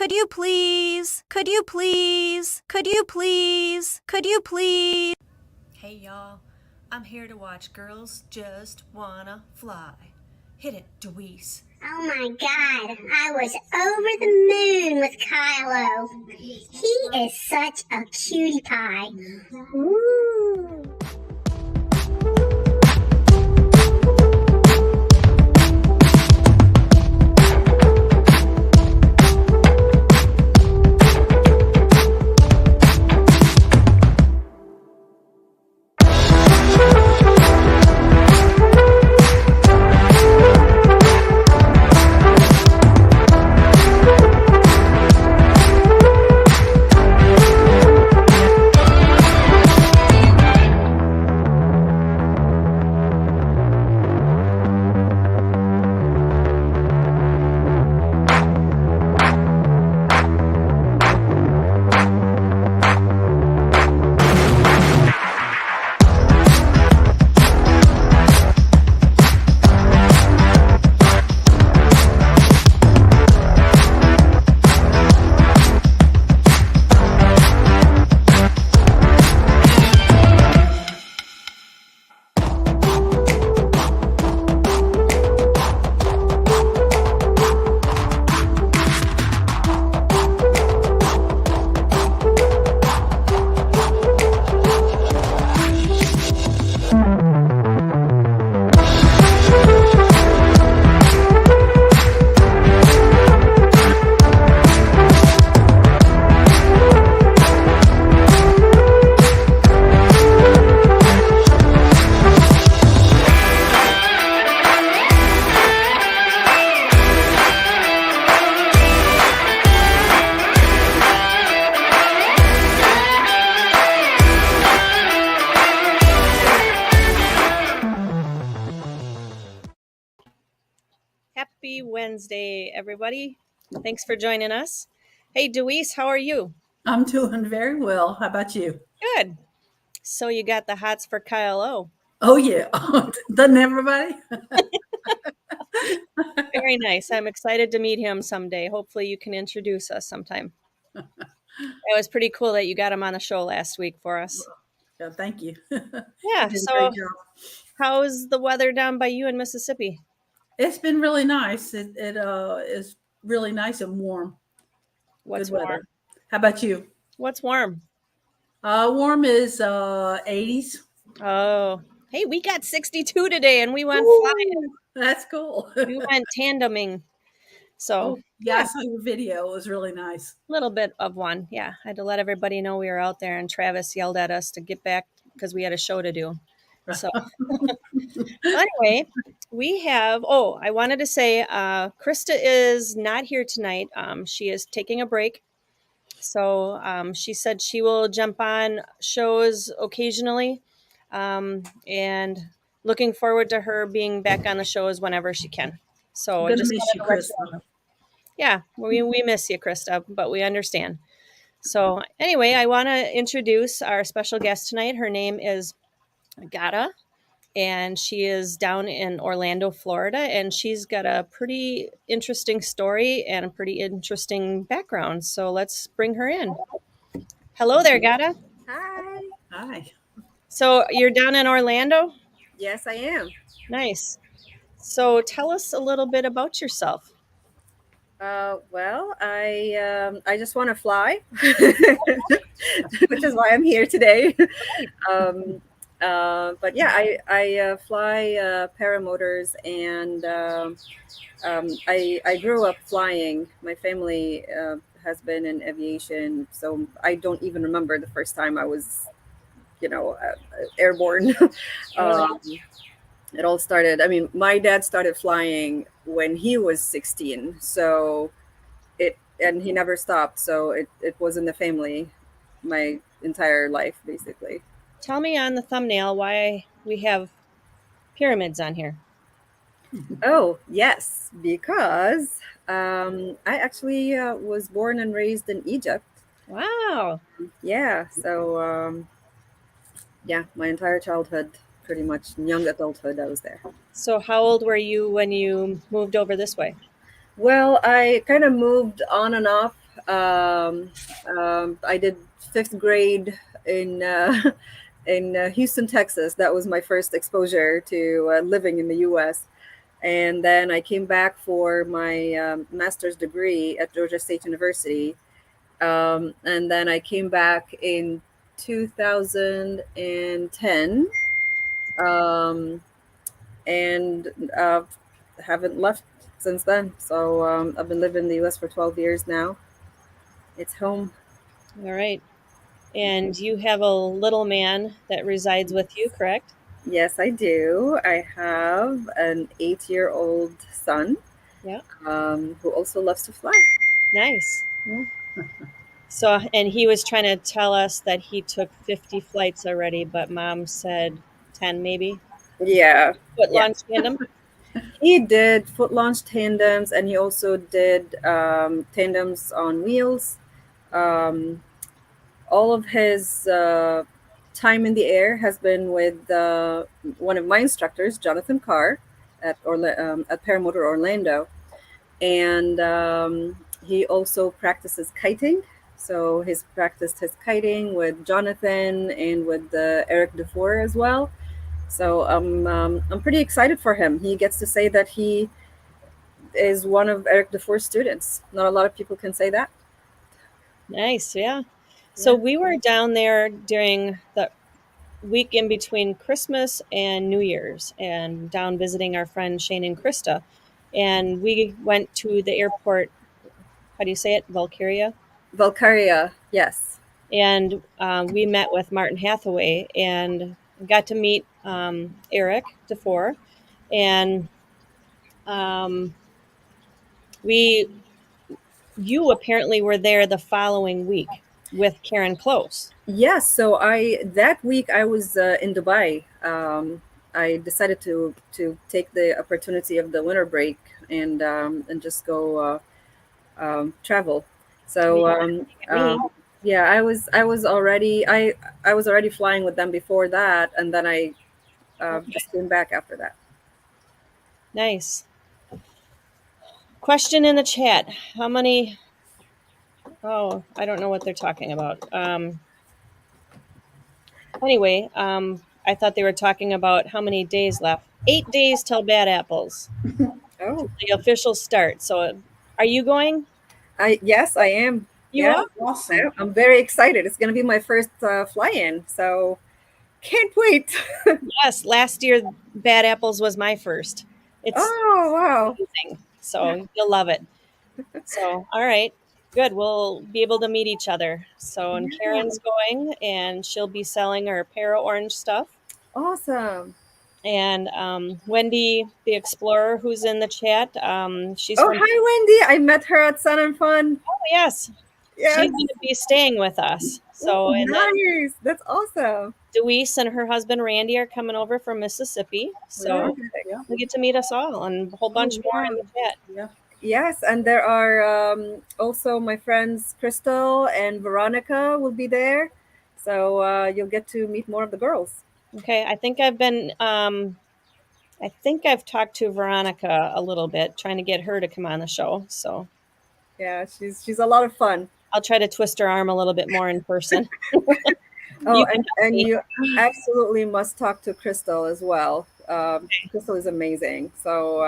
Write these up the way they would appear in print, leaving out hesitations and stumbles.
Could you please? Could you please? Could you please? Could you please? Hey y'all, I'm here to watch Girls Just Wanna Fly. Hit it, Deweese. Oh my God, I was over the moon with Kylo. He is such a cutie pie. Ooh. Happy Wednesday, everybody. Thanks for joining us. Hey, Deweese, how are you? I'm doing very well. How about you? Good. So you got the hots for Kylo. Oh, yeah. Doesn't everybody? Very nice. I'm excited to meet him someday. Hopefully you can introduce us sometime. It was pretty cool that you got him on the show last week for us. Yeah, thank you. Yeah. You did a So great job. how's the weather down by you in Mississippi? It's been really nice. It is really nice and warm. What's Good weather. warm? How about you? What's warm? Warm is 80s. Oh, hey, we got 62 today and we went Ooh, flying. that's cool. We went tandeming. So, yeah, I saw your video. It was really nice. a little bit of one. Yeah. I had to let everybody know we were out there, and Travis yelled at us to get back because we had a show to do. So, anyway, we have, I wanted to say Krista is not here tonight. She is taking a break. So she said she will jump on shows occasionally, and looking forward to her being back on the shows whenever she can. So Gonna just miss wanted you, to let you Krista. know. Yeah, we miss you, Krista, but we understand. So anyway, I want to introduce our special guest tonight. Her name is Ghada, and she is down in Orlando, Florida, and she's got a pretty interesting story and a pretty interesting background. So let's bring her in. Hello there, Ghada. Hi. Hi. So you're down in Orlando? Yes, I am. Nice. So tell us a little bit about yourself. Well, I just want to fly, which is why I'm here today. But yeah, I fly paramotors, and I grew up flying. My family has been in aviation, so I don't even remember the first time I was, airborne. It all started. I mean, my dad started flying when he was 16, and he never stopped. So it was in the family my entire life, basically. Tell me on the thumbnail why we have pyramids on here. Oh, yes, because I actually was born and raised in Egypt. Wow. Yeah, so yeah, my entire childhood, pretty much young adulthood, I was there. So how old were you when you moved over this way? Well, I kind of moved on and off I did fifth grade in in Houston, Texas. That was my first exposure to living in the U.S. And then I came back for my master's degree at Georgia State University. And then I came back in 2010, um, and haven't left since then. So I've been living in the U.S. for 12 years now. It's home. All right. And you have a little man that resides with you, correct? Yes, I do. I have an 8-year-old son, Yeah. who also loves to fly. Nice. So, and he was trying to tell us that he took 50 flights already, but mom said 10 maybe. Yeah, Foot yeah. launch tandem. He did foot launch tandems, and he also did tandems on wheels. Um, all of his time in the air has been with one of my instructors, Jonathan Carr, at Paramotor Orlando, and he also practices kiting. So he's practiced his kiting with Jonathan and with Eric Dufour as well. So I'm pretty excited for him. He gets to say that he is one of Eric Dufour's students. Not a lot of people can say that. Nice. Yeah. So we were down there during the week in between Christmas and New Year's and down visiting our friends Shane and Krista. And we went to the airport. How do you say it? Valkyria. Valkyria, yes. And we met with Martin Hathaway and got to meet Eric Dufour. And you apparently were there the following week with Karen Close. Yes. So that week I was in Dubai. I decided to take the opportunity of the winter break and just go travel. So yeah, I was already flying with them before that, and then I just came back after that. Nice. Question in the chat. How many? Oh, I don't know what they're talking about. Anyway, I thought they were talking about how many days left. 8 days till Bad Apples. Oh, The official start. So, are you going? yes, I am. You Yeah, are? Awesome. I'm very excited. It's going to be my first fly-in, so can't wait. Yes. Last year, Bad Apples was my first. It's Oh, wow. amazing. So you'll love it. So, all right. Good. We'll be able to meet each other. So, and Karen's going and she'll be selling her Para Orange stuff. Awesome. And Wendy, the Explorer, who's in the chat, she's Oh, from. hi, Wendy. I met her at Sun and Fun. Oh, yes. Yes. She's going to be staying with us. So, Oh, and then nice. That's awesome. Deweese and her husband Randy are coming over from Mississippi. So Yeah. we get to meet us all and a whole bunch more in the chat. Yeah. Yes, and there are also my friends Crystal and Veronica will be there. So you'll get to meet more of the girls. Okay, I think I've talked to Veronica a little bit, trying to get her to come on the show. So Yeah, she's a lot of fun. I'll try to twist her arm a little bit more in person. Oh, You can and help me. you absolutely must talk to Crystal as well. Crystal is amazing. So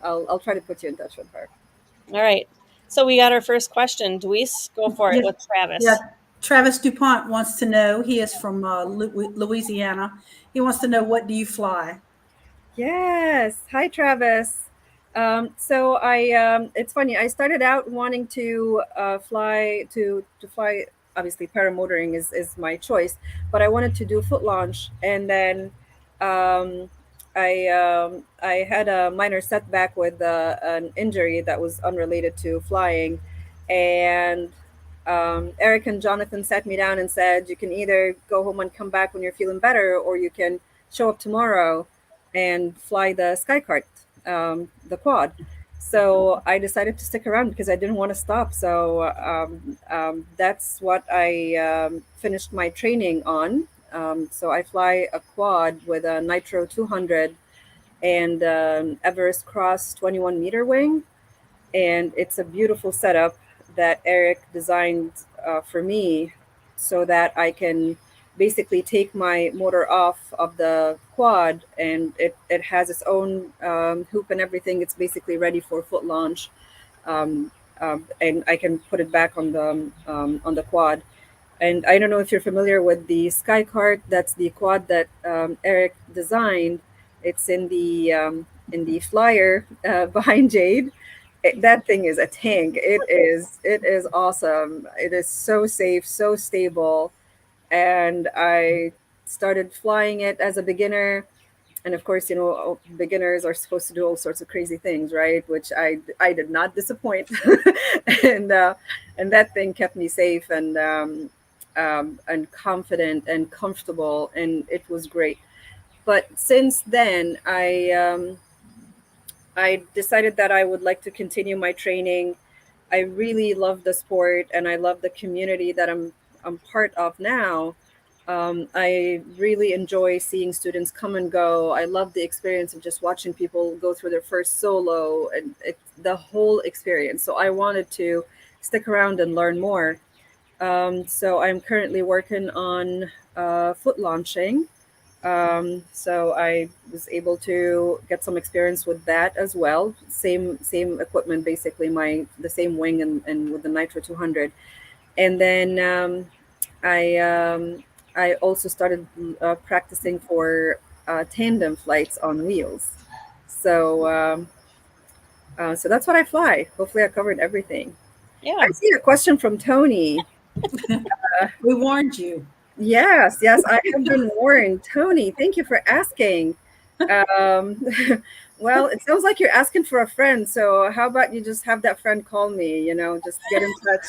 I'll try to put you in touch with her. All right. So we got our first question. Deweese, go for it Yeah. with Travis. Yeah. Travis DuPont wants to know, he is from Louisiana. He wants to know, what do you fly? Yes. Hi, Travis. So it's funny. I started out wanting to fly to fly. Obviously, paramotoring is my choice, but I wanted to do foot launch, and then um, I had a minor setback with an injury that was unrelated to flying, and Eric and Jonathan sat me down and said, "You can either go home and come back when you're feeling better, or you can show up tomorrow and fly the Skycar, the quad." So I decided to stick around because I didn't want to stop. So that's what I finished my training on. So I fly a quad with a Nitro 200 and Everest Cross 21 meter wing. And it's a beautiful setup. that Eric designed for me, so that I can basically take my motor off of the quad, and it has its own hoop and everything. It's basically ready for foot launch, um, and I can put it back on the quad. And I don't know if you're familiar with the Skycar. That's the quad that Eric designed. It's in the flyer behind Jade. That thing is a tank. It is awesome. It is so safe, so stable. And I started flying it as a beginner. And of course, beginners are supposed to do all sorts of crazy things, right? Which I did not disappoint. and and that thing kept me safe and confident and comfortable, and it was great. But since then, I decided that I would like to continue my training. I really love the sport, and I love the community that I'm part of now. I really enjoy seeing students come and go. I love the experience of just watching people go through their first solo, and the whole experience. So I wanted to stick around and learn more. So I'm currently working on foot launching. So I was able to get some experience with that as well. Same equipment, basically the same wing and with the Nitro 200. And then I also started practicing for tandem flights on wheels. So so that's what I fly. Hopefully, I covered everything. Yeah. I see a question from Tony. We warned you. Yes, I have been warned. Tony, thank you for asking. Um, well, it sounds like you're asking for a friend. So how about you just have that friend call me, just get in touch.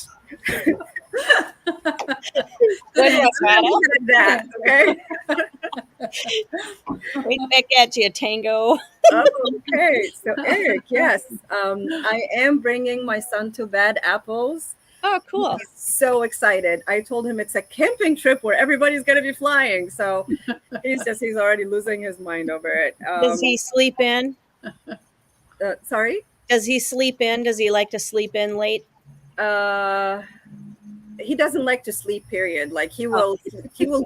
Good luck, Ghada. That, okay? Right back at you, Tango. Okay, so Eric, yes, I am bringing my son to Bad Apples. Oh, cool. He's so excited. I told him it's a camping trip where everybody's going to be flying. So he's already losing his mind over it. Does he sleep in? Sorry? Does he sleep in? Does he like to sleep in late? He doesn't like to sleep, period. Like he will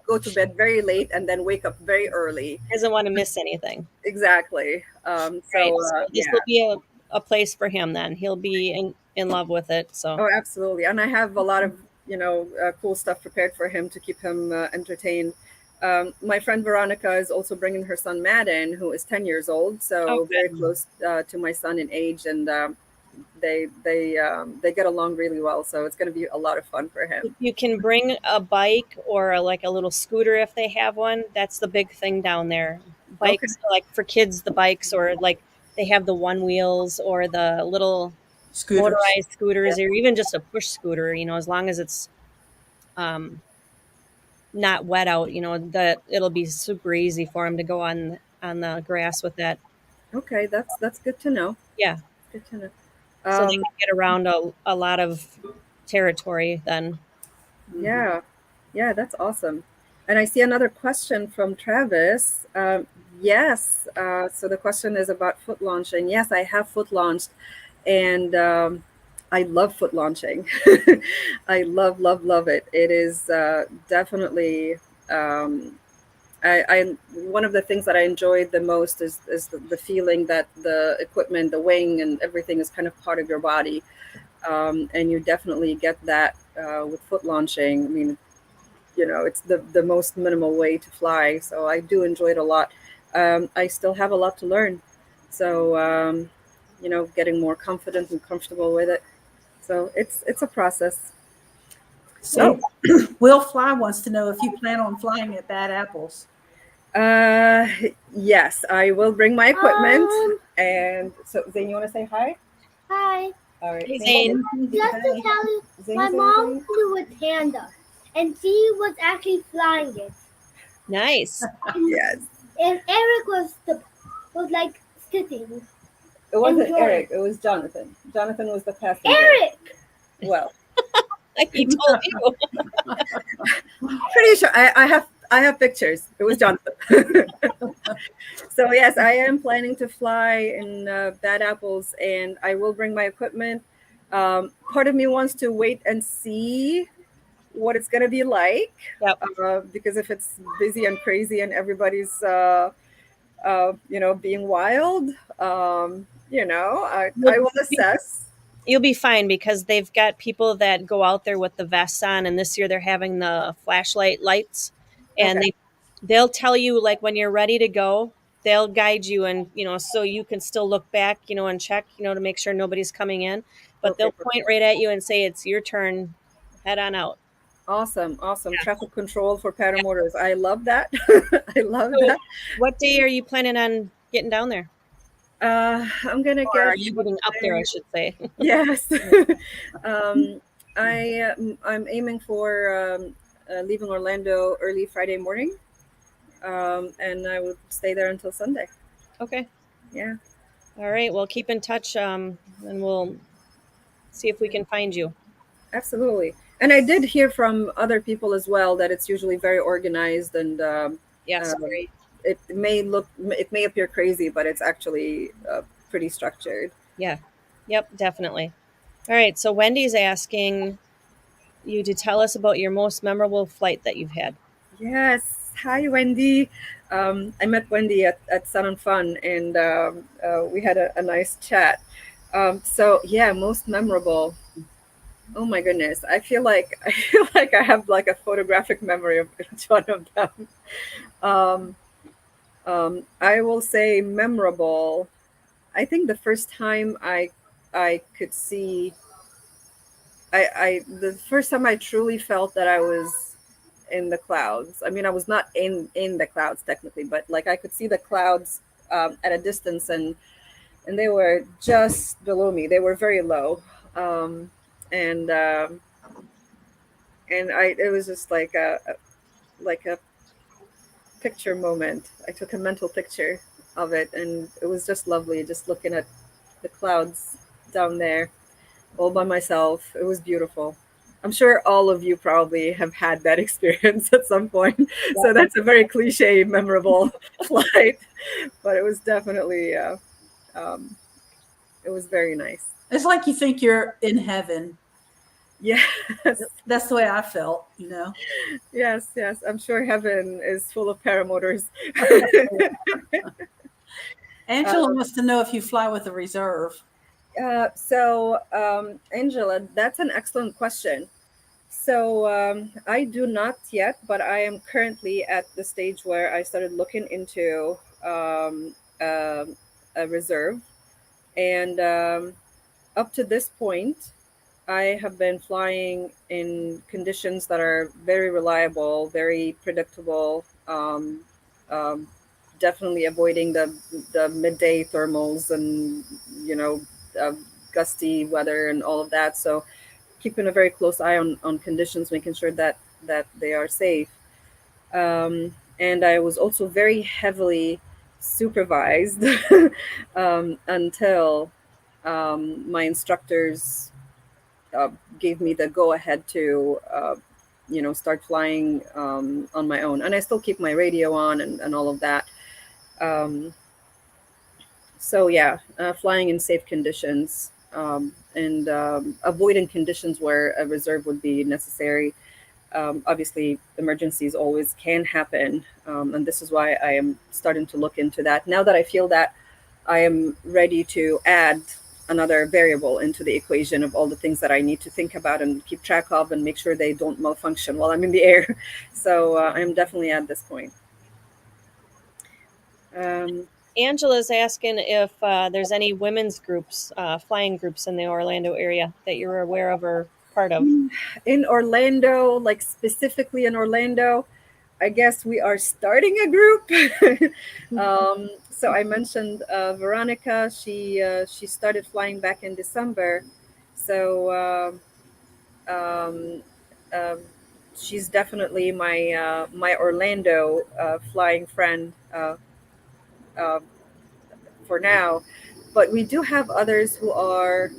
go to bed very late and then wake up very early. Doesn't want to miss anything. Exactly. Right. So this will be a place for him then. He'll be in love with it. So Oh, absolutely. And I have a lot of, cool stuff prepared for him to keep him entertained. My friend Veronica is also bringing her son Madden, who is 10 years old. So very close to my son in age. And they get along really well. So it's going to be a lot of fun for him. you can bring a bike or like a little scooter if they have one. That's the big thing down there. Bikes, like for kids, the bikes, or like they have the one wheels or the little Scooters. motorized scooters, or even just a push scooter, as long as it's not wet out, that it'll be super easy for him to go on the grass with that. Okay, that's good to know. Yeah. Good to know. So they can get around a lot of territory then. Yeah, that's awesome. And I see another question from Travis. Yes, so the question is about foot launching. Yes, I have foot launched, and I love foot launching. I love it. It is definitely I one of the things that I enjoy the most is the feeling that the equipment, the wing, and everything is kind of part of your body, and you definitely get that with foot launching. I mean, it's the most minimal way to fly, so I do enjoy it a lot. I still have a lot to learn, so getting more confident and comfortable with it. So it's a process. So Will Fly wants to know if you plan on flying at Bad Apples. Yes, I will bring my equipment. And so, Zane, you want to say hi? Hi. All right. Hey, Zane. Just to tell you, Zane, my say mom something? flew a Tanda, and she was actually flying it. Nice. Yes. And Eric was like sitting. It wasn't Enjoy. Eric. It was Jonathan. Jonathan was the passenger. Eric! Well, He told you. pretty sure I have pictures. It was Jonathan. So yes, I am planning to fly in Bad Apples, and I will bring my equipment. Part of me wants to wait and see what it's going to be like, Yep. because if it's busy and crazy and everybody's being wild, I You'll will be, assess. you'll be fine because they've got people that go out there with the vests on, and this year they're having the flashlight lights, and Okay. they'll tell you like when you're ready to go. They'll guide you, and so you can still look back, and check, to make sure nobody's coming in. But Okay, they'll point perfect. right at you and say it's your turn. Head on out. Awesome Yeah. traffic control for paramotors. I love that. I love So, that. what day are you planning on getting down there? I'm gonna Or get are you getting up there, I should say? yes. um, I'm aiming for leaving Orlando early Friday morning, and I would stay there until Sunday. Okay. Yeah, All right. Well, keep in touch, and we'll see if we can find you. absolutely. And I did hear from other people as well that it's usually very organized, and Yes. um, Great. it may appear crazy, but it's actually pretty structured. Yeah. Yep. Definitely. All right. So Wendy's asking you to tell us about your most memorable flight that you've had. Yes. Hi, Wendy. I met Wendy at Sun and Fun, and we had a nice chat. So yeah, most memorable. Oh my goodness, I feel like I have like a photographic memory of each one of them. Um, I will say memorable. I think the first time I could see I the first time I truly felt that I was in the clouds. I mean, I was not in the clouds technically, but like I could see the clouds at a distance, and they were just below me. They were very low, um, and I it was just like a picture moment. I took a mental picture of it, and it was just lovely, just looking at the clouds down there all by myself. It was beautiful. I'm sure all of you probably have had that experience at some point. So that's a very cliche, memorable flight, but it was definitely, um, it was very nice. It's like you think you're in heaven. Yes, That's the way I felt, yes. I'm sure heaven is full of paramotors. Angela wants to know if you fly with a reserve. Angela, that's an excellent question. So I do not yet, but I am currently at the stage where I started looking into a reserve, and up to this point, I have been flying in conditions that are very reliable, very predictable. Um, Definitely avoiding the midday thermals and you know uh, gusty weather and all of that. So keeping a very close eye on conditions, making sure that they are safe. And I was also very heavily supervised until my instructors gave me the go ahead to start flying on my own. And I still keep my radio on and all of that. Um, so yeah, flying in safe conditions, and avoiding conditions where a reserve would be necessary. Obviously, emergencies always can happen, and this is why I am starting to look into that. Now that I feel that I am ready to add another variable into the equation of all the things that I need to think about and keep track of and make sure they don't malfunction while I'm in the air. So I'm definitely at this point. Um, Angela's asking if there's any women's groups, flying groups in the Orlando area that you're aware of or part of. in Orlando, like specifically in Orlando, I guess we are starting a group. So I mentioned Veronica. She started flying back in December, so um, um, she's definitely my Orlando flying friend uh, for now. But we do have others who are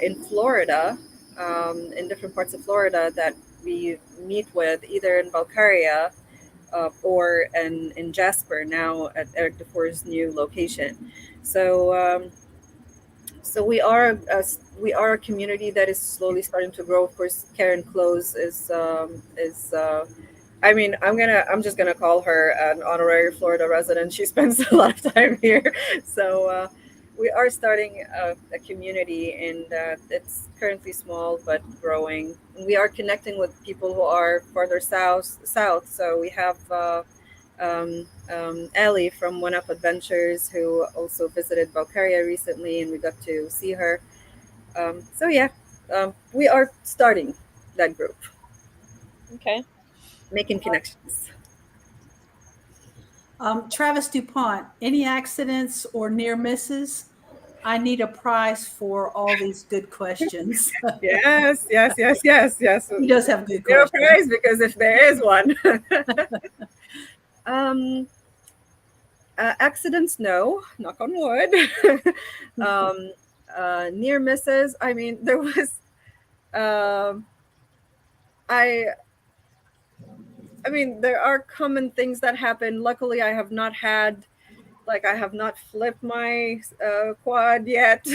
in Florida, in different parts of Florida that we meet with either in Bulgaria or in Jasper now at Eric Dufour's new location. So So we are a community that is slowly starting to grow. Of course, Karen Close is I mean, I'm just gonna call her an honorary Florida resident. She spends a lot of time here, so we are starting a community, and it's currently small but growing. We are connecting with people who are farther south. So we have Ellie from One Up Adventures, who also visited Bulgaria recently, and we got to see her. So yeah, we are starting that group, Okay. making connections. Travis DuPont, any accidents or near misses? I need a prize for all these good questions. Yes, yes, yes, yes, yes. He does have good Zero questions. prize because if there is one. um, Accidents, no. Knock on wood. Near misses. I mean, there was. Um, I. I mean, there are common things that happen. Luckily, I have not flipped my quad yet.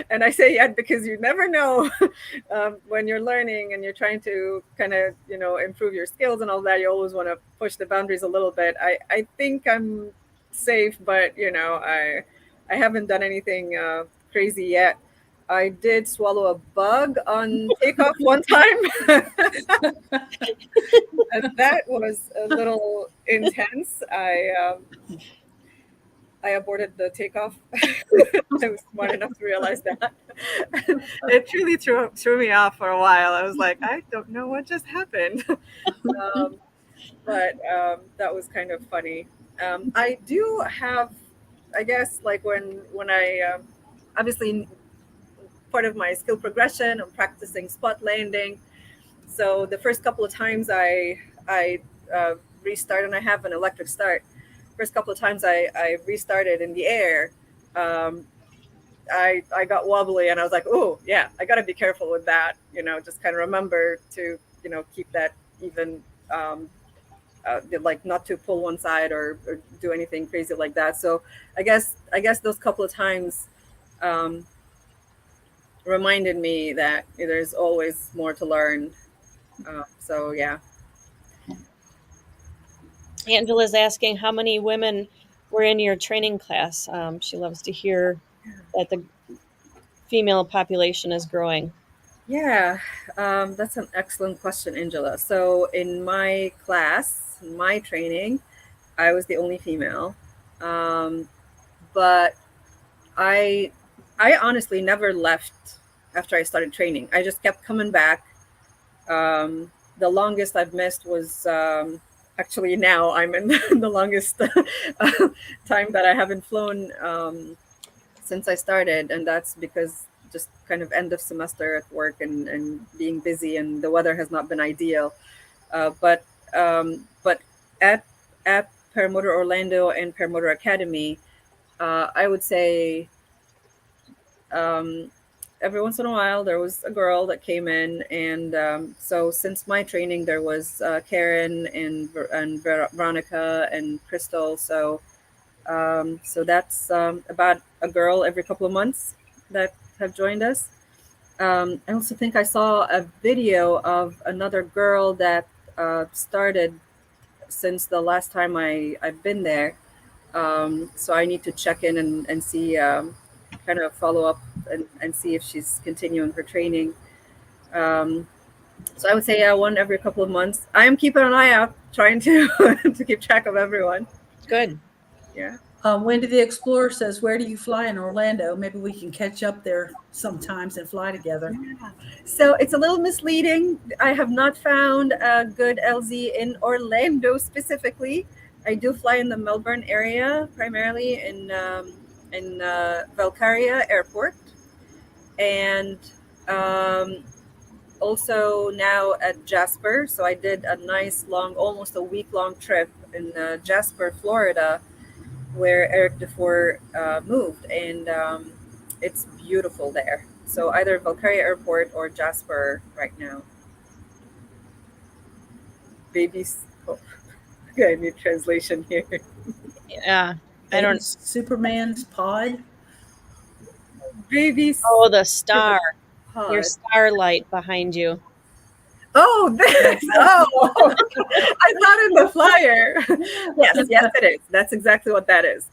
And I say yet because you never know. When you're learning and you're trying to kind of, improve your skills and all that, you always want to push the boundaries a little bit. I think I'm safe, but, I haven't done anything crazy yet. I did swallow a bug on takeoff one time. And that was a little intense. I aborted the takeoff. I was smart enough to realize that. It truly threw me off for a while. I was like, I don't know what just happened. But that was kind of funny. I do have, I guess, like when I obviously part of my skill progression, I'm practicing spot landing. So the first couple of times I restart, and I have an electric start. First couple of times I restarted in the air, um, I got wobbly, and I was like, oh yeah, I got to be careful with that. Just kind of remember to keep that even. Like not to pull one side or do anything crazy like that. So I guess those couple of times um, reminded me that there's always more to learn. So yeah. Angela's asking how many women were in your training class. She loves to hear that the female population is growing. Yeah, that's an excellent question, Angela. So in my class, my training, I was the only female, um, but I I honestly never left after I started training. I just kept coming back. The longest I've missed was actually now I'm in the longest time that I haven't flown since I started, and that's because just kind of end of semester at work and being busy, and the weather has not been ideal. But at at Paramotor Orlando and Paramotor Academy, I would say um, every once in a while there was a girl that came in, and so since my training there was Karen and Veronica and Crystal. So that's about a girl every couple of months that have joined us. I also think I saw a video of another girl that started since the last time I've been there. So I need to check in and see, kind of follow up and see if she's continuing her training. Um, so I would say, yeah, one every couple of months. I am keeping an eye out, trying to to keep track of everyone. Good. Yeah. Wendy the Explorer says, where do you fly in Orlando? Maybe we can catch up there sometimes and fly together. So it's a little misleading. I have not found a good LZ in Orlando specifically. I do fly in the Melbourne area, primarily in Valkaria Airport, and um, also now at Jasper. So I did a nice long, almost a week long trip in Jasper, Florida, where Eric Dufour moved, and it's beautiful there. So either Valkaria Airport or Jasper right now. Babies. Oh, I need translation here. Yeah. I don't. Superman's pod. baby Oh, the star. pod. Your starlight behind you. Oh, this. Oh, I thought in the flyer. Yes, yes, it is. That's exactly what that is.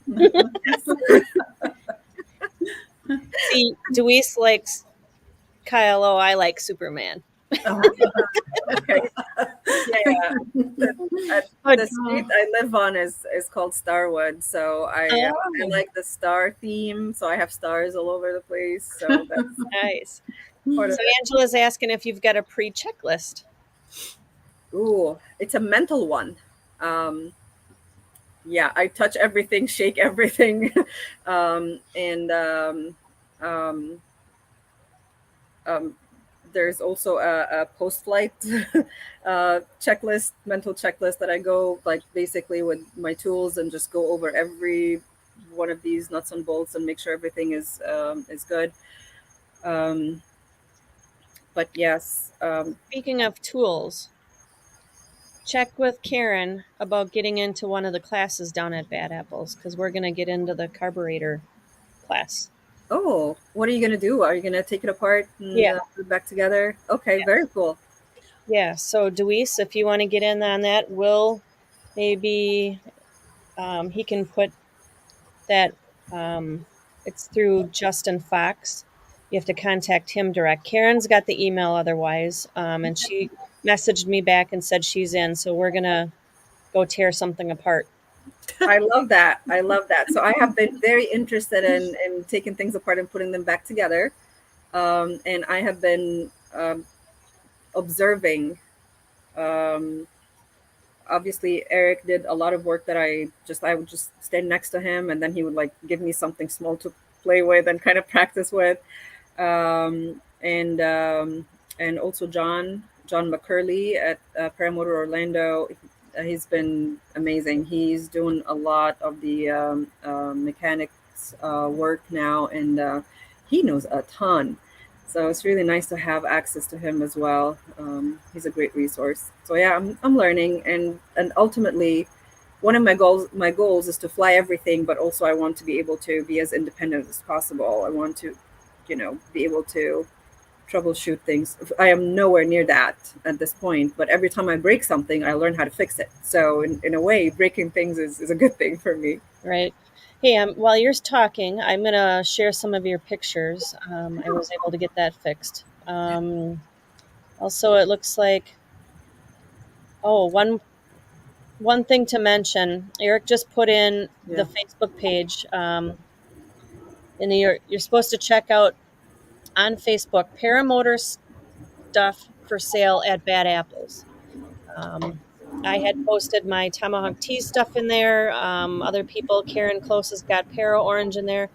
See, Deweese likes Kylo. I like Superman. Okay. Yeah. The street I live on is called Starwood, so I like the star theme. So I have stars all over the place. So that's Nice. part So of it. Angela's asking if you've got a pre-checklist. Ooh, it's a mental one. Yeah, I touch everything, shake everything, and um, um, there's also a post-flight checklist, mental checklist that I go like basically with my tools and just go over every one of these nuts and bolts and make sure everything is good. Um, but yes, Speaking of tools, check with Karen about getting into one of the classes down at Bad Apples because we're going to get into the carburetor class. oh, what are you gonna do? Are you gonna take it apart and Yeah. put it back together? Okay, very cool. Yeah, so Deweese, if you want to get in on that, Will maybe he can put that. It's through Justin Fox. You have to contact him direct. Karen's got the email otherwise, and she messaged me back and said she's in. So we're gonna go tear something apart. I love that. I love that. So I have been very interested in taking things apart and putting them back together. And I have been observing. Um, Obviously, Eric did a lot of work that I would just stand next to him, and then he would like give me something small to play with and kind of practice with. Um, and also John McCurley at Paramotor Orlando. He's been amazing. He's doing a lot of the mechanics work now, and he knows a ton. So it's really nice to have access to him as well. He's a great resource. So yeah, I'm learning, and ultimately, one of my goals is to fly everything, but also I want to be able to be as independent as possible. I want to, be able to troubleshoot things. I am nowhere near that at this point, but every time I break something, I learn how to fix it. So in a way, breaking things is a good thing for me. Right. Hey, while you're talking, I'm going to share some of your pictures. I was able to get that fixed. Also, it looks like, oh, one thing to mention, Eric just put in the Facebook page, and you're supposed to check out on Facebook Paramotor stuff for sale at Bad Apples. I had posted my Tomahawk Tea stuff in there. Other people, Karen Close has got Para Orange in there.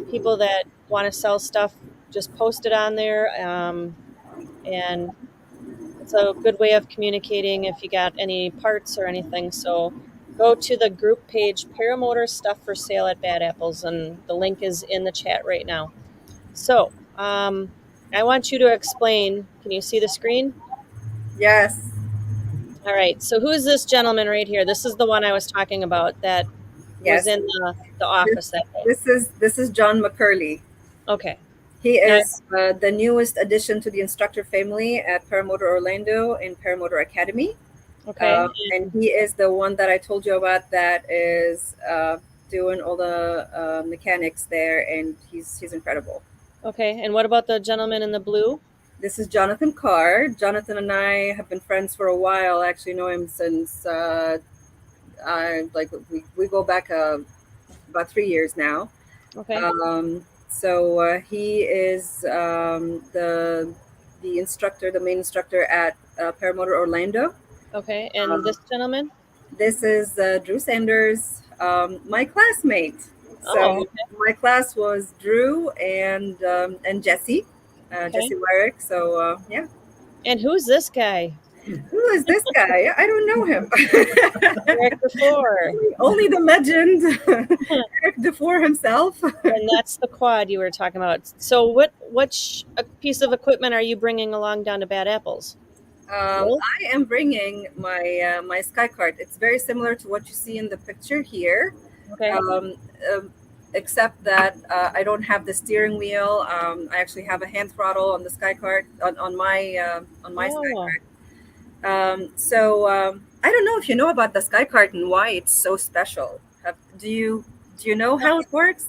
People that want to sell stuff, just post it on there. And it's a good way of communicating if you got any parts or anything. So go to the group page, Paramotor Stuff for Sale at Bad Apples, and the link is in the chat right now. So I want you to explain. Can you see the screen? Yes. All right. So who is this gentleman right here? This is the one I was talking about that Yes. was in the office that day. This is John McCurley. Okay. He is the newest addition to the instructor family at Paramotor Orlando and Paramotor Academy. Okay. And he is the one that I told you about that is doing all the mechanics there, and he's incredible. Okay. And what about the gentleman in the blue? This is Jonathan Carr. Jonathan and I have been friends for a while. I actually know him since we go back about 3 years now. Okay. So he is the instructor, the main instructor at Paramotor Orlando. Okay. And this gentleman? This is Drew Sanders, my classmate. So okay. my class was Drew and Jesse, Jesse Wyrick. So yeah. And who's this guy? Who is this guy? I don't know him. Eric Dufour. Only the legend, Eric Dufour himself. And that's the quad you were talking about. So what piece of equipment are you bringing along down to Bad Apples? I am bringing my Skycar. It's very similar to what you see in the picture here. Okay. except that I don't have the steering wheel. I actually have a hand throttle on the Skycar on my Oh, Skycar. I don't know if you know about the Skycart and why it's so special. Do you know no, how it works?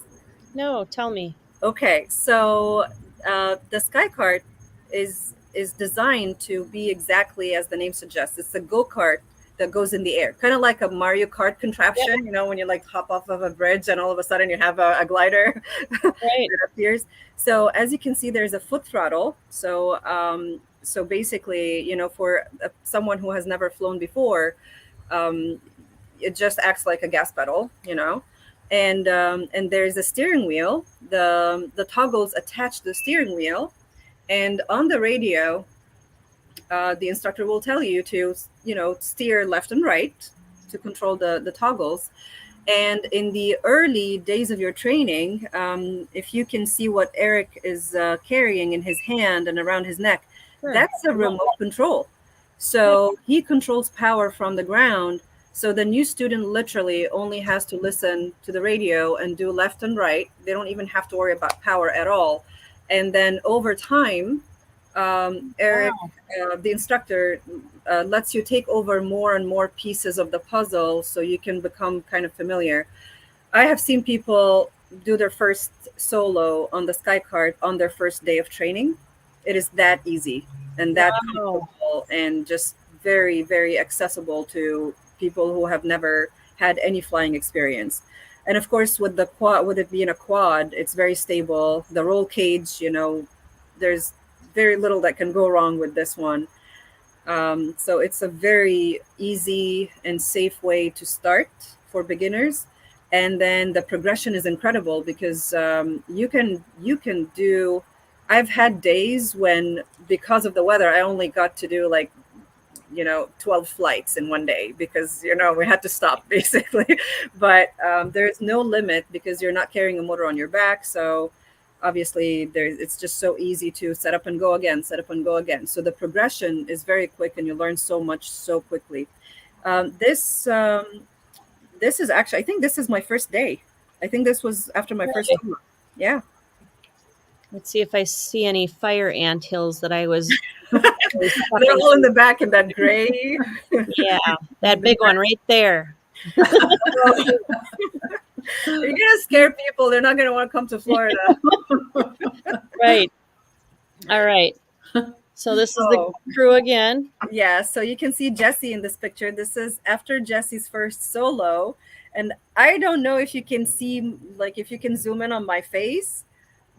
no, tell me. Okay, so the Skycart is designed to be exactly as the name suggests. It's a go kart that goes in the air, kind of like a Mario Kart Yep, contraption. You know, when you like hop off of a bridge and all of a sudden you have a glider right. that appears. So as you can see, there's a foot throttle. So basically, for someone who has never flown before, um, it just acts like a gas pedal, and there's a steering wheel. The toggles attach to the steering wheel, and on the radio, the instructor will tell you to steer left and right to control the toggles. And in the early days of your training, if you can see what Eric is carrying in his hand and around his neck, Sure. that's a remote control. So he controls power from the ground. So the new student literally only has to listen to the radio and do left and right. They don't even have to worry about power at all. And then over time, Eric, Wow. the instructor, lets you take over more and more pieces of the puzzle so you can become kind of familiar. I have seen people do their first solo on the Sky Card on their first day of training. It is that easy and that Wow. comfortable and just very, very accessible to people who have never had any flying experience. And of course, with the quad, with it being a quad, it's very stable. The roll cage, there's very little that can go wrong with this one. So it's a very easy and safe way to start for beginners, and then the progression is incredible because you can do. I've had days when, because of the weather, I only got to do like 12 flights in one day because we had to stop basically. But there's no limit because you're not carrying a motor on your back, so obviously it's just so easy to set up and go again, set up and go again. So the progression is very quick and you learn so much so quickly. This is actually, I think this is my first day. I think this was after my first Really? summer. Yeah. Let's see if I see any fire ant hills that I was stuck They're in. all in the back in that gray. Yeah, that big one right there. You're gonna scare people. They're not gonna want to come to Florida. Right. All right. So this is the Oh, crew again. yeah. So you can see Jesse in this picture. This is after Jesse's first solo. And I don't know if you can see, like, if you can zoom in on my face,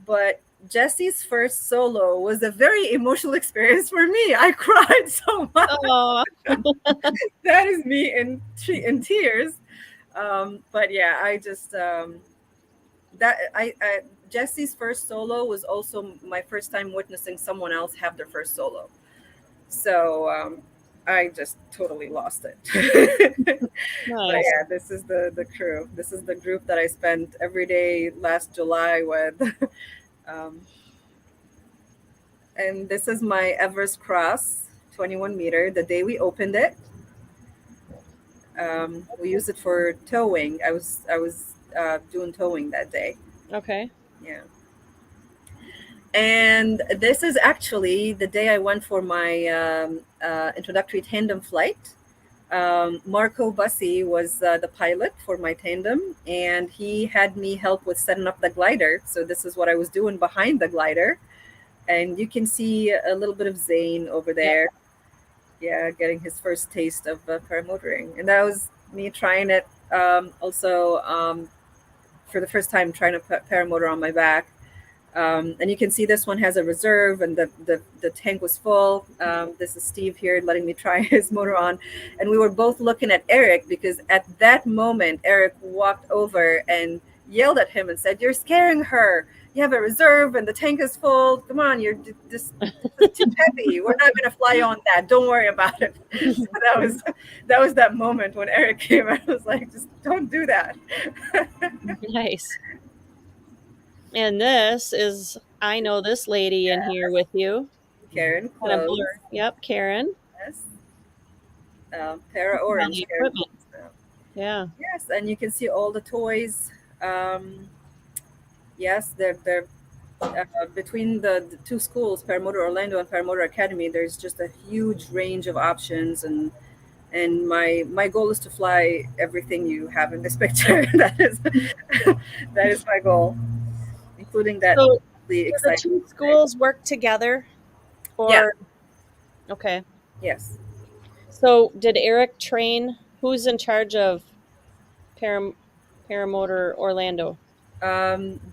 but Jesse's first solo was a very emotional experience for me. I cried so much. Oh, That is me in tears. But yeah, I just that I Jesse's first solo was also my first time witnessing someone else have their first solo. So I just totally lost it. But nice. yeah, this is the crew. This is the group that I spent every day last July with. um, and this is my Everest Cross 21-meter. The day we opened it, we used it for towing. I was doing towing that day. Okay. Yeah. And this is actually the day I went for my introductory tandem flight. Marco Busse was the pilot for my tandem, and he had me help with setting up the glider. So this is what I was doing behind the glider. And you can see a little bit of Zane over Yeah. there. Yeah, getting his first taste of paramotoring. And that was me trying it also for the first time, trying to put paramotor on my back. And you can see this one has a reserve and the tank was full. This is Steve here letting me try his motor on. And we were both looking at Eric because at that moment, Eric walked over and yelled at him and said, "You're scaring her. You have a reserve and the tank is full. Come on, this is too heavy. We're not going to fly on that. Don't worry about it." So that was that moment when Eric came. I was like, just don't do that. Nice. And this is, I know this lady in here with you. Karen, Kind of close. blur. Yep, Karen. Yes. Para All orange the here. equipment. Yeah. Yes, and you can see all the toys. Yes, they're between the two schools, Paramotor Orlando and Paramotor Academy. There's just a huge range of options, and my goal is to fly everything you have in this picture. That is my goal, including that So really do the exciting. two schools work together? Yeah. Or okay. Yes. So did Eric train? Who's in charge of Paramotor Orlando?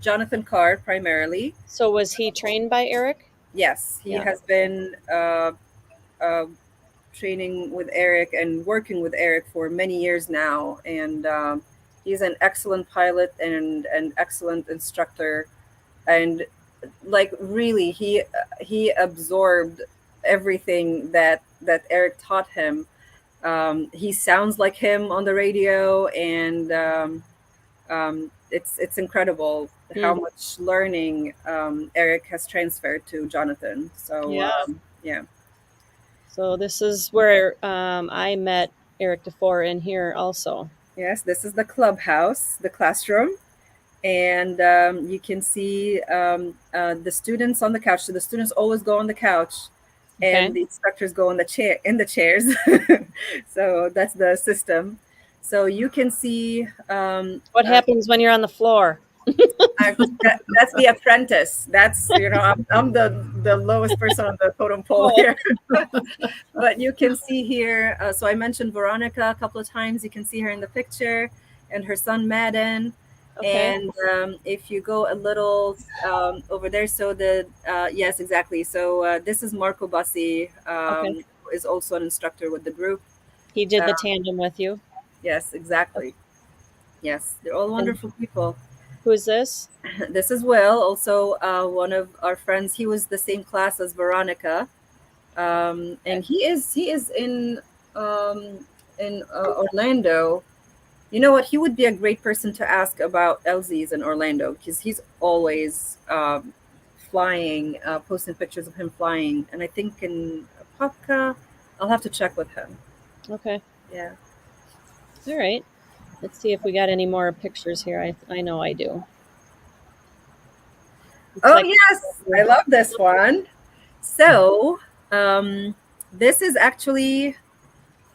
Jonathan Carr primarily. So was he trained by Eric? Yes, he Yeah. has been uh, training with Eric and working with Eric for many years now, and he's an excellent pilot and an excellent instructor. And like really, he absorbed everything that Eric taught him. He sounds like him on the radio, and it's incredible how Hmm. much learning Eric has transferred to Jonathan. So Yeah. yeah. So this is where I met Eric Dufour in here also. Yes, this is the clubhouse, the classroom, and you can see the students on the couch. So the students always go on the couch, Okay. and the instructors go in the chairs. So that's the system. So you can see What happens when you're on the floor? that's the apprentice. That's I'm the lowest person on the totem pole Oh. here. But you can see here. So I mentioned Veronica a couple of times. You can see her in the picture, and her son Madden. Okay. And if you go a little over there, so yes, exactly. So this is Marco Busse, Okay. who is also an instructor with the group. He did the tandem with you. Yes, exactly. Yes, they're all And wonderful people. who is this? This is Will, also one of our friends. He was the same class as Veronica, and he is in Orlando. You know what? He would be a great person to ask about LZs in Orlando, because he's always flying, posting pictures of him flying, and I think in Popka, I'll have to check with him. Okay. Yeah. All right. Let's see if we got any more pictures here. I know I do. Looks Oh like- yes, I love this one. So this is actually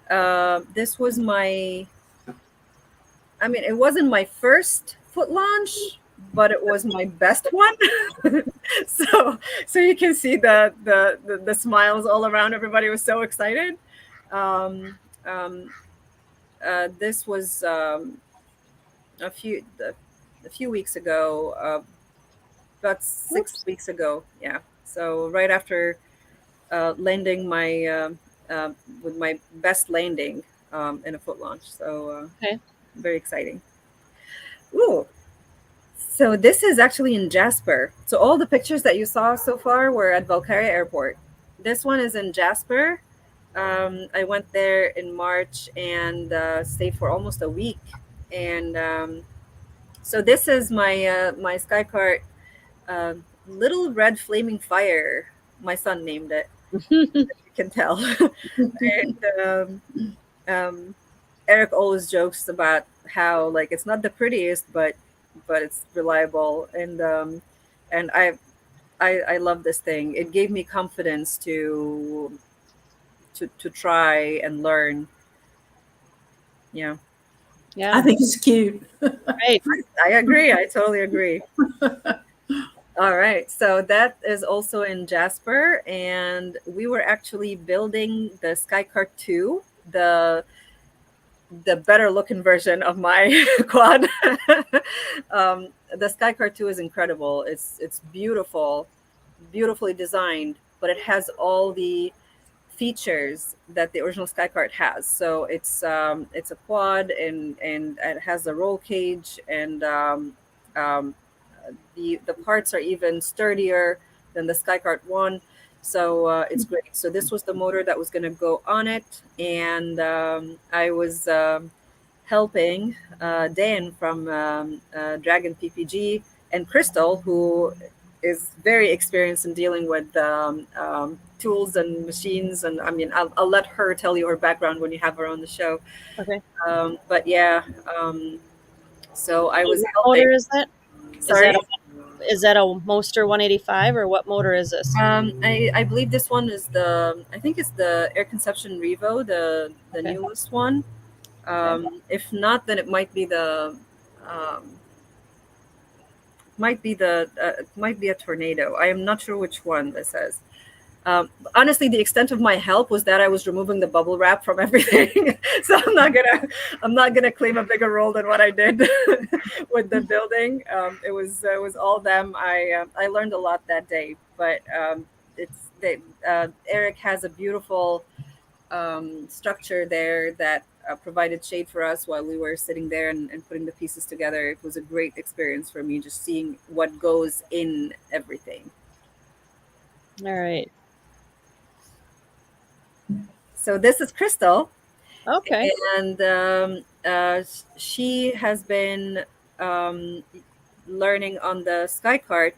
this was my. I mean, it wasn't my first foot launch, but it was my best one. So you can see the smiles all around. Everybody was so excited. Um, um, this was a few weeks ago, about 6 weeks ago. Yeah. So right after landing my with my best landing in a foot launch. So Okay. very exciting. Ooh. So this is actually in Jasper. So all the pictures that you saw so far were at Valkyria Airport. This one is in Jasper. I went there in March and stayed for almost a week. And so this is my Skycar Little Red Flaming Fire. My son named it. You can tell. And Eric always jokes about how like it's not the prettiest, but it's reliable, and I love this thing. It gave me confidence to try and learn. Yeah, Yeah. I think it's cute. Right. I agree. I totally agree. All right, so that is also in Jasper, and we were actually building the Skycar 2, the better looking version of my quad. The Skycar 2 is incredible. It's beautiful, beautifully designed, but it has all the features that the original Skycar has. So it's a quad, and it has a roll cage, and um, the parts are even sturdier than the Skycart 1. So it's great. So this was the motor that was going to go on it, and I was helping Dan from Dragon PPG, and Crystal, who is very experienced in dealing with tools and machines. And I mean, I'll let her tell you her background when you have her on the show. Okay. But yeah, so I was What helping. motor is that? Sorry. is that a Moster 185 or what motor is this? I believe this one is I think it's the Air Conception Revo, the Okay. newest one. If not, then it might be um, might be a Tornado. I am not sure which one this is. Honestly, the extent of my help was that I was removing the bubble wrap from everything. So I'm not gonna claim a bigger role than what I did with the building. It was all them. I learned a lot that day, but Eric has a beautiful structure there that provided shade for us while we were sitting there and putting the pieces together. It was a great experience for me, just seeing what goes in everything. All right. So this is Crystal. Okay. And she has been learning on the Skycar,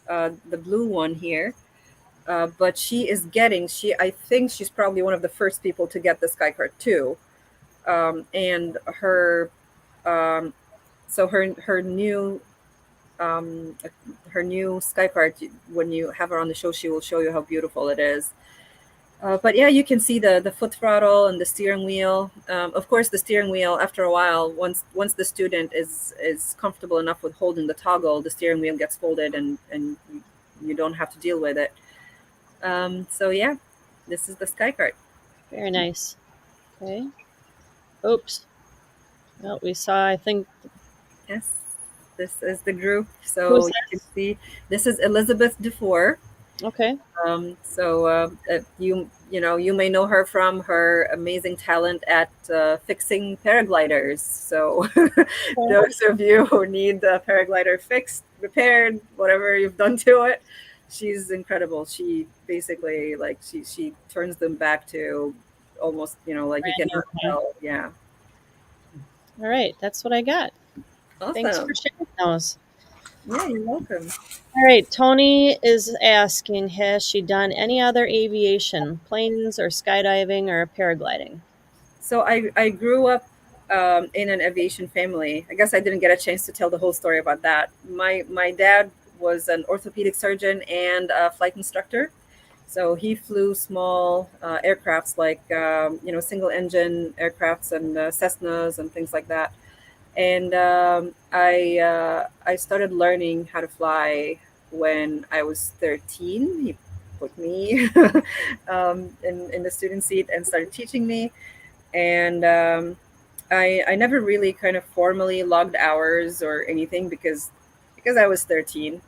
the blue one here. But I think she's probably one of the first people to get the Skycar too. And her new Skycar, when you have her on the show, she will show you how beautiful it is. But yeah, you can see the foot throttle and the steering wheel. Of course, the steering wheel, after a while, once the student is comfortable enough with holding the toggle, the steering wheel gets folded and you don't have to deal with it. So yeah, this is the Skycar. Very nice. Okay. Oops. Well, we saw, I think. Yes, this is the group. So Who's you can see this is Elizabeth Dufour. Okay. You may know her from her amazing talent at fixing paragliders. So those of you who need the paraglider fixed, repaired, whatever you've done to it, she's incredible. She basically she turns them back to almost like you cannot tell. Yeah. All right, that's what I got. Awesome. Thanks for sharing those. Yeah, you're welcome. All right, Tony is asking, has she done any other aviation, planes or skydiving or paragliding? So I grew up in an aviation family. I guess I didn't get a chance to tell the whole story about that. My dad was an orthopedic surgeon and a flight instructor. So he flew small aircrafts like single engine aircrafts and Cessnas and things like that. And I started learning how to fly when I was 13. He put me in the student seat and started teaching me. And I never really kind of formally logged hours or anything because I was 13.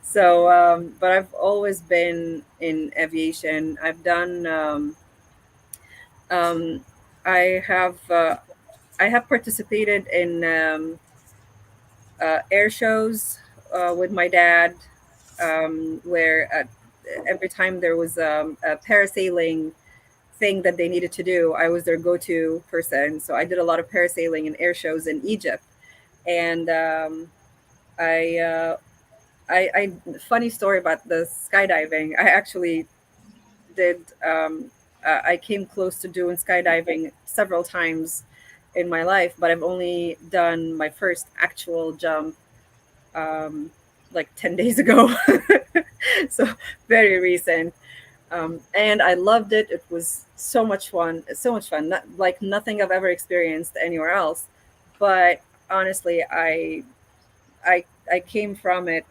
So, but I've always been in aviation. I've done. I have participated in air shows with my dad, where every time there was a parasailing thing that they needed to do, I was their go-to person. So I did a lot of parasailing and air shows in Egypt. And funny story about the skydiving. I actually did. I came close to doing skydiving several times in my life, but I've only done my first actual jump like 10 days ago. So very recent. And I loved it. It was so much fun. It's so much fun. Not, like nothing I've ever experienced anywhere else. But honestly, I came from it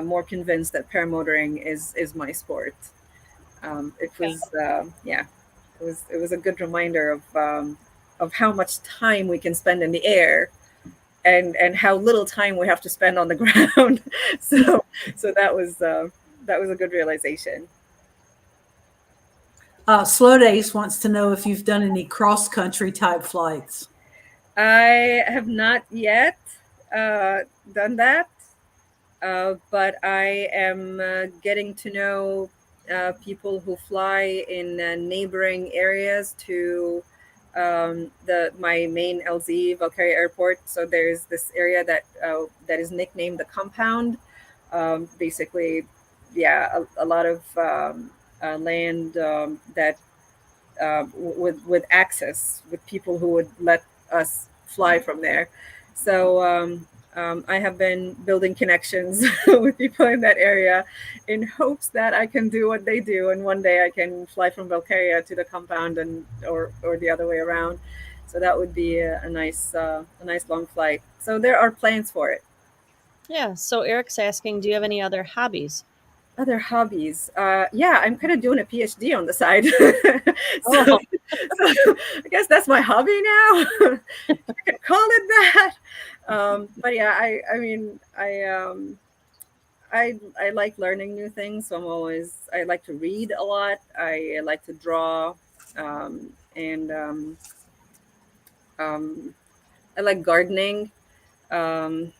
more convinced that paramotoring is my sport. It was a good reminder of how much time we can spend in the air and how little time we have to spend on the ground. So that was a good realization. Slow Days wants to know if you've done any cross-country type flights. I have not yet done that, but I am getting to know people who fly in neighboring areas to my main LZ, Valkyrie Airport. So there's this area that is nicknamed the Compound. Basically, yeah, a lot of land that with access, with people who would let us fly from there. So I have been building connections with people in that area in hopes that I can do what they do, and one day I can fly from Bulgaria to the compound, and or the other way around. So that would be a nice long flight. So there are plans for it. Yeah. So Eric's asking, do you have any other hobbies? Other hobbies, yeah, I'm kind of doing a PhD on the side. Oh, So I guess that's my hobby now. You could call it that. But yeah, I mean, I like learning new things. So I like to read a lot. I like to draw, and um, I like gardening. Um,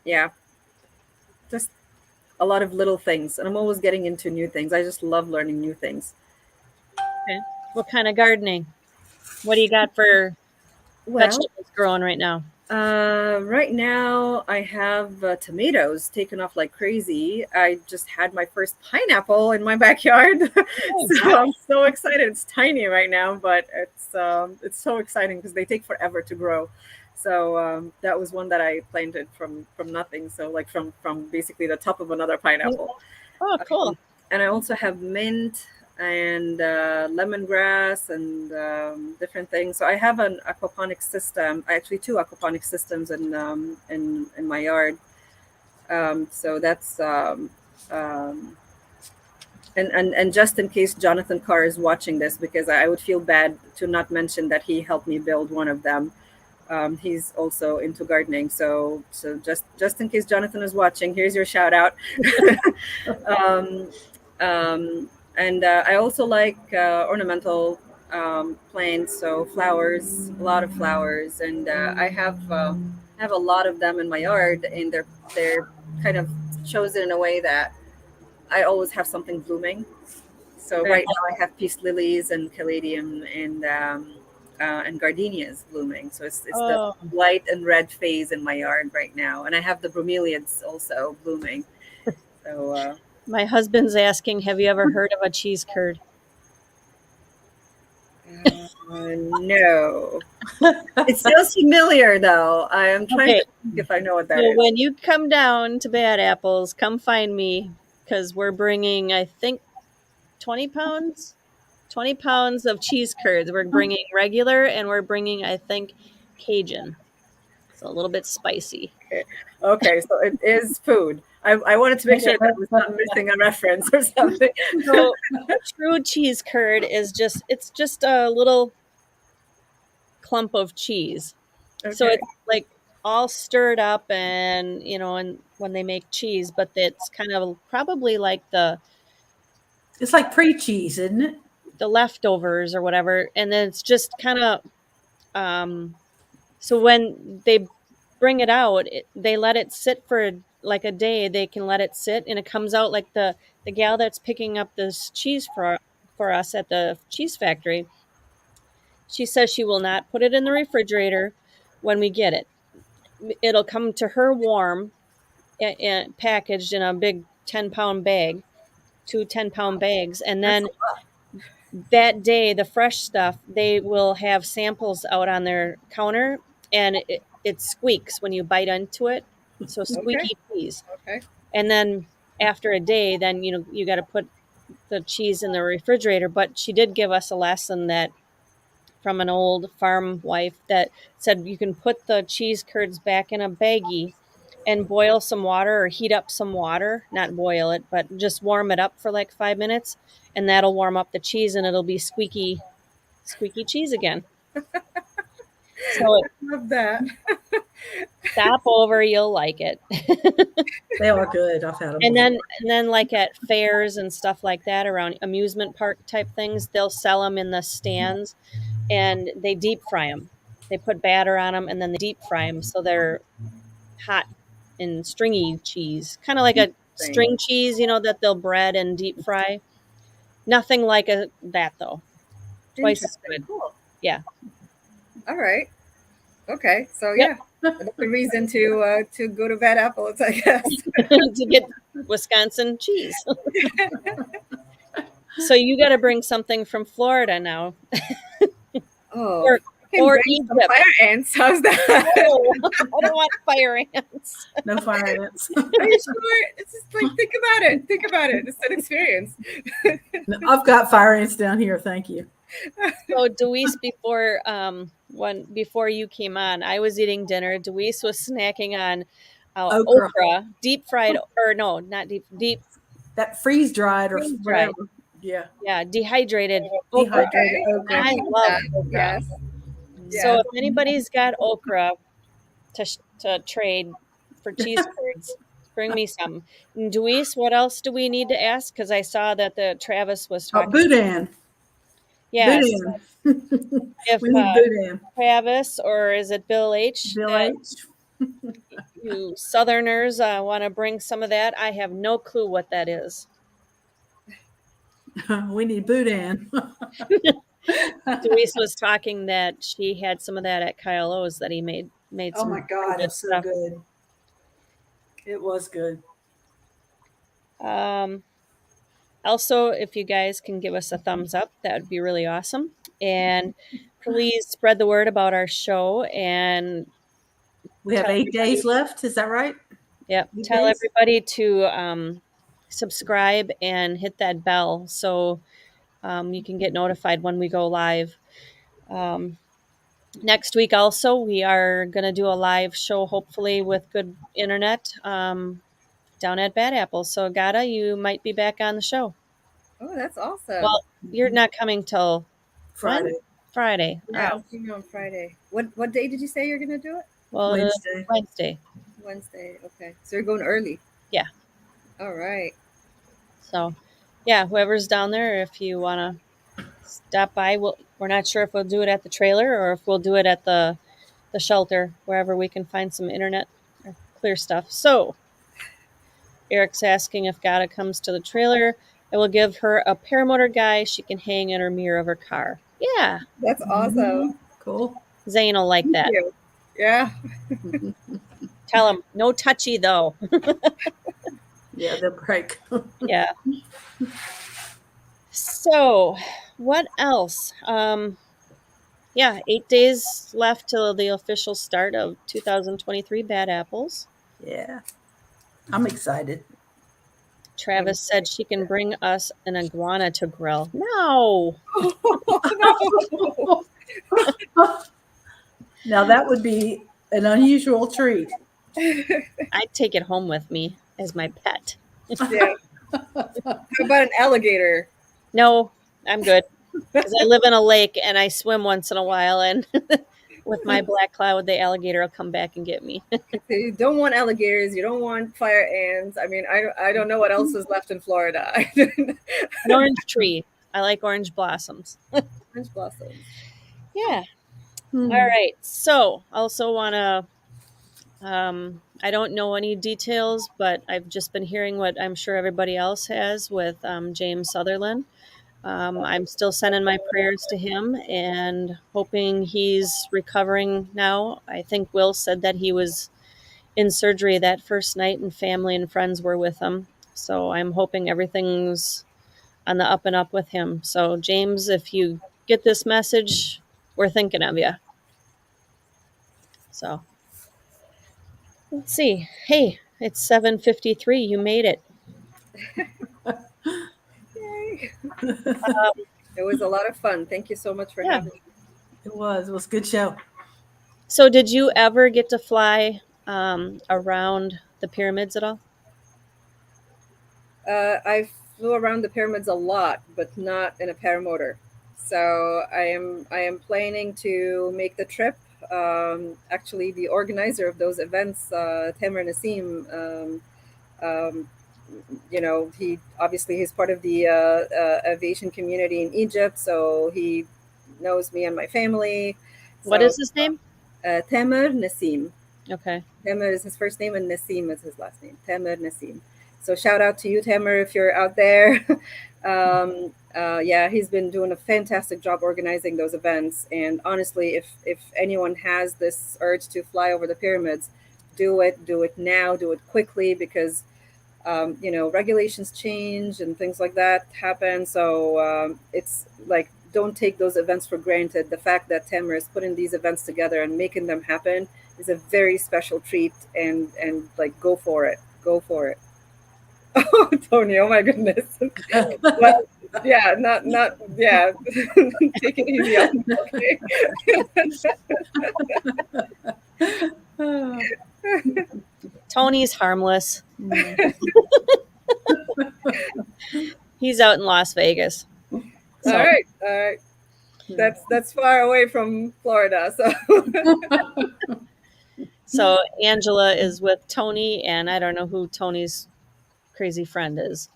yeah, just a lot of little things, and I'm always getting into new things. I just love learning new things. okay. What kind of gardening? What do you got for Well, vegetables growing right now? right now I have tomatoes taken off like crazy. I just had my first pineapple in my backyard, Oh, so wow. I'm so excited. It's tiny right now, but it's so exciting because they take forever to grow. So that was one that I planted from nothing. So like from basically the top of another pineapple. Oh, Um, cool. and I also have mint and lemongrass and different things. So I have an aquaponics system, actually two aquaponics systems in my yard. So that's um, and just in case Jonathan Carr is watching this, because I would feel bad to not mention that he helped me build one of them. He's also into gardening, so just in case Jonathan is watching, here's your shout out. um, and I also like ornamental plants, so flowers, a lot of flowers, and I have a lot of them in my yard, and they're kind of chosen in a way that I always have something blooming. So Very right now I have peace lilies and caladium and gardenias blooming. So it's the Oh, white and red phase in my yard right now, and I have the bromeliads also blooming. So my husband's asking, have you ever heard of a cheese curd? no, it sounds familiar though. I am trying Okay. to think if I know what that So is. when you come down to Bad Apples, come find me because we're bringing, I think, 20 pounds. 20 pounds of cheese curds. We're bringing regular and we're bringing, I think, Cajun. So a little bit spicy. Okay, okay, so it is food. I wanted to make sure that I was not missing a reference or something. So a true cheese curd is it's just a little clump of cheese. So Okay, it's like all stirred up and, and when they make cheese, but it's kind of probably like It's like pre-cheese, isn't it? the leftovers or whatever. And then it's just kind of, um, so when they bring it out, they let it sit for like a day. They can let it sit and it comes out like the gal that's picking up this cheese for us at the cheese factory. She says she will not put it in the refrigerator when we get it. It'll come to her warm and packaged in a big 10-pound bag, 2 10-pound bags. And that's then that day, the fresh stuff, they will have samples out on their counter and it squeaks when you bite into it. So okay. squeaky cheese. Okay. And then after a day, then, you got to put the cheese in the refrigerator. But she did give us a lesson that from an old farm wife that said you can put the cheese curds back in a baggie and boil some water or heat up some water, not boil it, but just warm it up for like 5 minutes, and that'll warm up the cheese and it'll be squeaky cheese again. So Love that. stop over, you'll like it. They are good. I've had them. And then like at fairs and stuff like that around amusement park type things, they'll sell them in the stands and they deep fry them. They put batter on them and then they deep fry them so they're hot and stringy cheese, kind of like a Thing. string cheese, that they'll bread and deep fry. Nothing like that though. Twice as Interesting. good. Cool. Yeah. All right. Okay. So Yep. yeah, that's the reason to go to Bad Apples, I guess. To get Wisconsin cheese. So you got to bring something from Florida now. Oh, Or Can Or bring some Egypt. fire ants. How's that? Oh, I don't want fire ants. No fire ants. Are you sure? It's just like, think about it. Think about it. It's an experience. No, I've got fire ants down here. Thank you. So Deweese, before you came on, I was eating dinner. Deweese was snacking on Okra. okra, deep fried, or no, not deep That freeze dried or freeze dried. whatever. Yeah. Yeah, dehydrated okra. Dehydrated okra. I Love love that. okra. Yes. So Yes. if anybody's got okra to trade for cheese curds, bring me some. And Deweese, what else do we need to ask? Because I saw that the Travis was talking. Boudin. Yes, Boudin. if We need Boudin. Travis or is it Bill H? Bill that H. you Southerners want to bring some of that. I have no clue what that is. We need Boudin. Deweese was talking that she had some of that at Kyle O's that he made Oh some my God, good it's so stuff. good. It was good. Also, if you guys can give us a thumbs up, that would be really awesome. And please spread the word about our show and We have tell 8 days left. Is that right? tell days? everybody to subscribe and hit that bell so you can get notified when we go live. Next week also, we are going to do a live show, hopefully with good internet, down at Bad Apple. So, Ghada, you might be back on the show. Oh, that's awesome. Well, you're not coming till Friday. when? Friday. Yeah, Oh, I'm seeing you on Friday. What day did you say you're gonna do it? well, Wednesday. Wednesday. Wednesday. Okay, so you're going early. Yeah. All right. So, yeah, whoever's down there, if you want to stop by, we're not sure if we'll do it at the trailer or if we'll do it at the shelter, wherever we can find some internet or clear stuff. So, Eric's asking if Ghada comes to the trailer. I will give her a paramotor guy she can hang in her mirror of her car. Yeah, That's awesome. Cool. Zane will like that. Thank you. Yeah. Tell him, no touchy though. Yeah, they'll break. Yeah. So, what else? Yeah, 8 days left till the official start of 2023 Bad Apples. Yeah. I'm excited. Travis said she can bring us an iguana to grill. No. Now that would be an unusual treat. I'd take it home with me as my pet. Yeah. How about an alligator? No, I'm good. Because I live in a lake and I swim once in a while, and with my black cloud, the alligator will come back and get me. So you don't want alligators. You don't want fire ants. I mean, I don't know what else is left in Florida. An orange tree. I like orange blossoms. Orange blossoms. Yeah. All right. So, also want to, I don't know any details, but I've just been hearing what I'm sure everybody else has with James Sutherland. I'm still sending my prayers to him and hoping he's recovering now. I think Will said that he was in surgery that first night and family and friends were with him. So I'm hoping everything's on the up and up with him. So, James, if you get this message, we're thinking of you. So, let's see. Hey, it's 7:53. You made it. Yay. It was a lot of fun. Thank you so much for having me. It was a good show. So, did you ever get to fly around the pyramids at all? I flew around the pyramids a lot, but not in a paramotor. So I am planning to make the trip. Actually, the organizer of those events, Tamer Nassim, he's part of the aviation community in Egypt, so he knows me and my family. What is his name? Tamer Nassim. Okay. Tamer is his first name and Nassim is his last name. Tamer Nassim. So shout out to you, Tamer, if you're out there. He's been doing a fantastic job organizing those events. And honestly, if anyone has this urge to fly over the pyramids, do it now, do it quickly, because regulations change and things like that happen. So it's like don't take those events for granted. The fact that Tamara is putting these events together and making them happen is a very special treat, and like, go for it. Go for it. Oh, Tony, oh my goodness. But, yeah, not yeah. Take it easy on me, okay? Tony's harmless. He's out in Las Vegas. So, All right. That's far away from Florida, so. so Angela is with Tony, and I don't know who Tony's crazy friend is.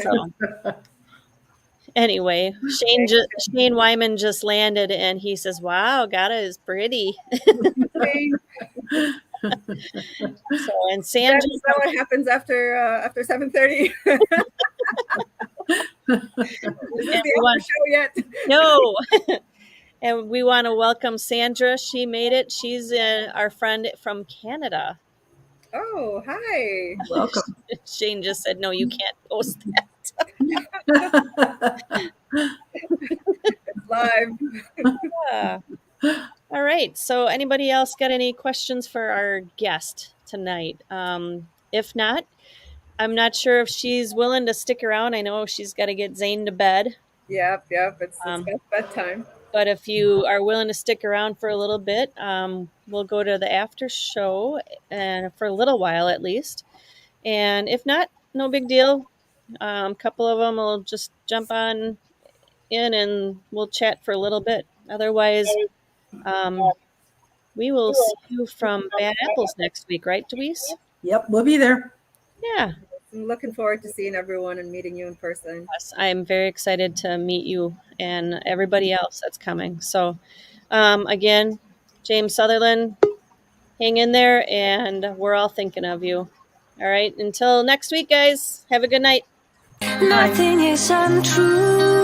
So anyway, Shane Wyman just landed, and he says, "Wow, Ghada is pretty." So, and Sandra, Is that what happens after 7:30? Is this the offer show yet? No. And we want to welcome Sandra. She made it. She's our friend from Canada. Oh, hi. Welcome. Shane just said, "No, you can't post that." It's live. Yeah. All right. So, anybody else got any questions for our guest tonight? If not, I'm not sure if she's willing to stick around. I know she's got to get Zane to bed. Yep. It's bedtime. But if you are willing to stick around for a little bit, we'll go to the after show, and for a little while at least. And if not, no big deal. A couple of them will just jump on in, and we'll chat for a little bit. Otherwise, we will see you from Bad Apples next week, right, Deweese? Yep, we'll be there. Yeah. I'm looking forward to seeing everyone and meeting you in person. Yes, I'm very excited to meet you and everybody else that's coming. So, again, James Sutherland, hang in there, and we're all thinking of you. All right. Until next week, guys, have a good night. Nothing is untrue.